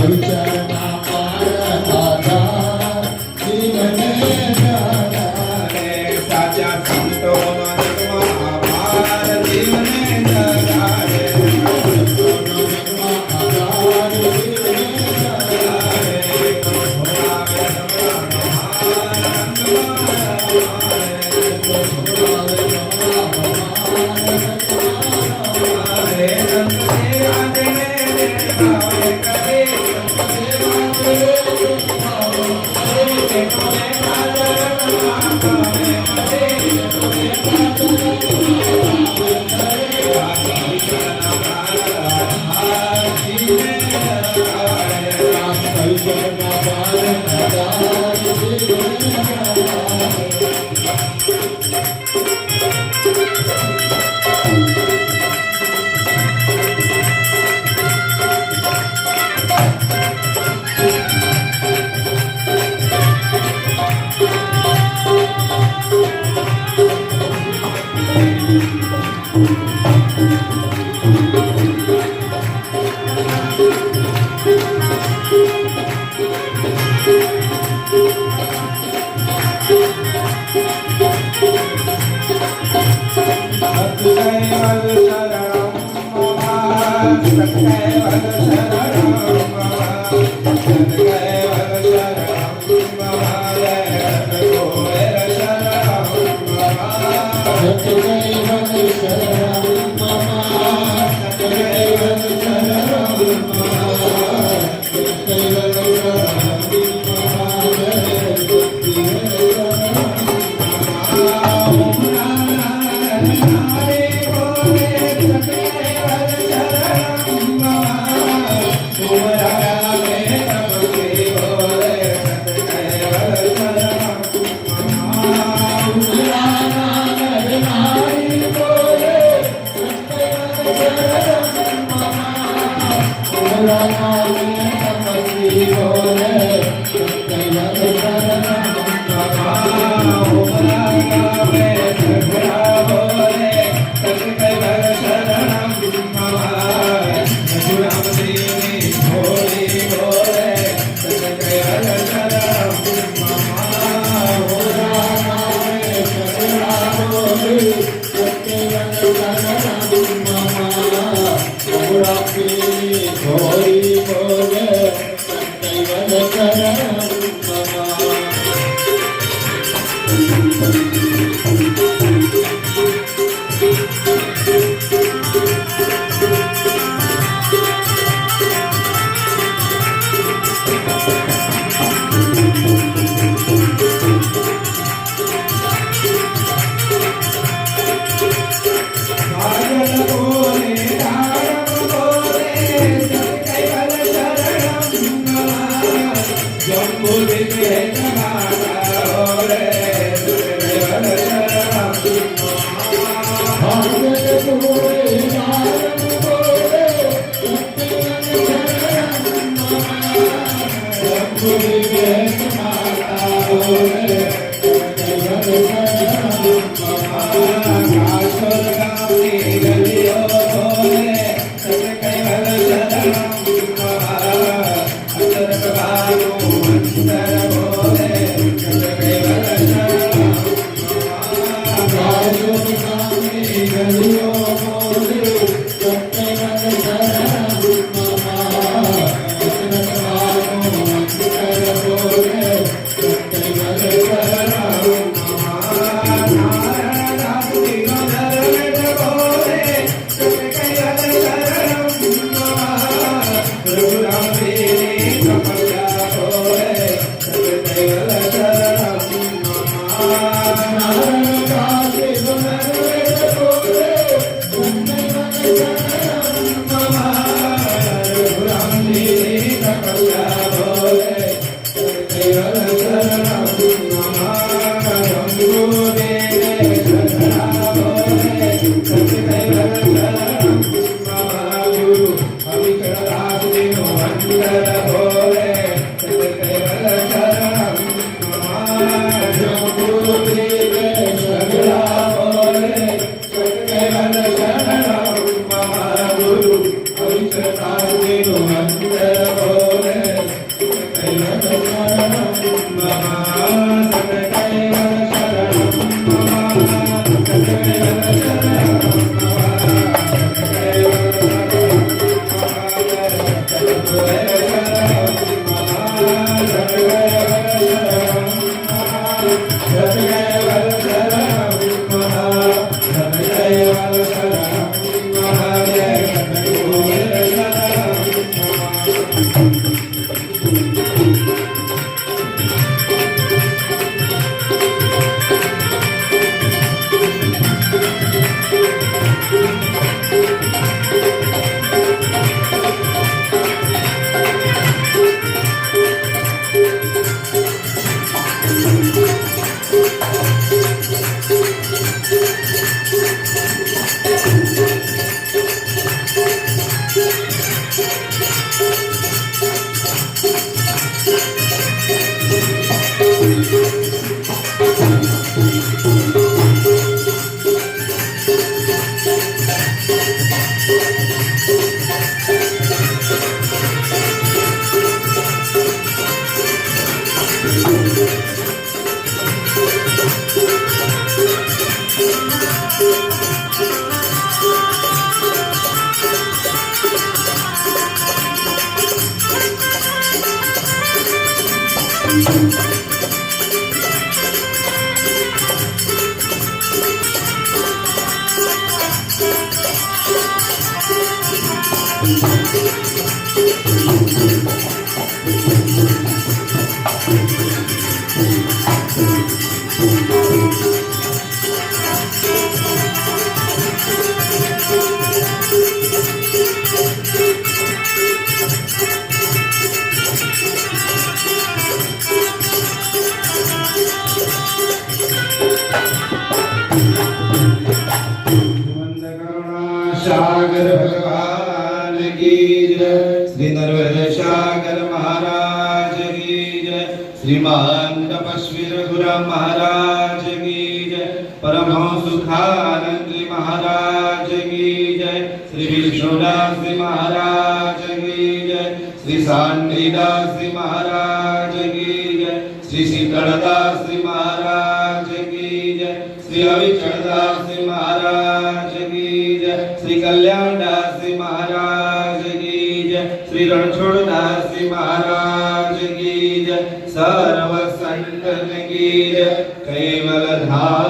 વિચારના પાર આધાર જીવને જગાડે. સાચા સંતોનો આભાર જીવને જગાડે सागर भगवान की जय, श्री नर्मद सागर महाराज की जय, श्रीमान तपस्वी रघुराम महाराज की जय, परमहंस सुखानंद जी महाराज की जय, श्री विष्णुदास जी महाराज की जय, श्री शांतिदास जी महाराज की जय, श्री शीतलदास जी महाराज की जय, श्री अविचलदास जी महाराज की जय, श्री कल्याणदास जी महाराज की जय, श्री रणछोड़दास जी महाराज की जय, सर्व संतन की जय, केवल धाम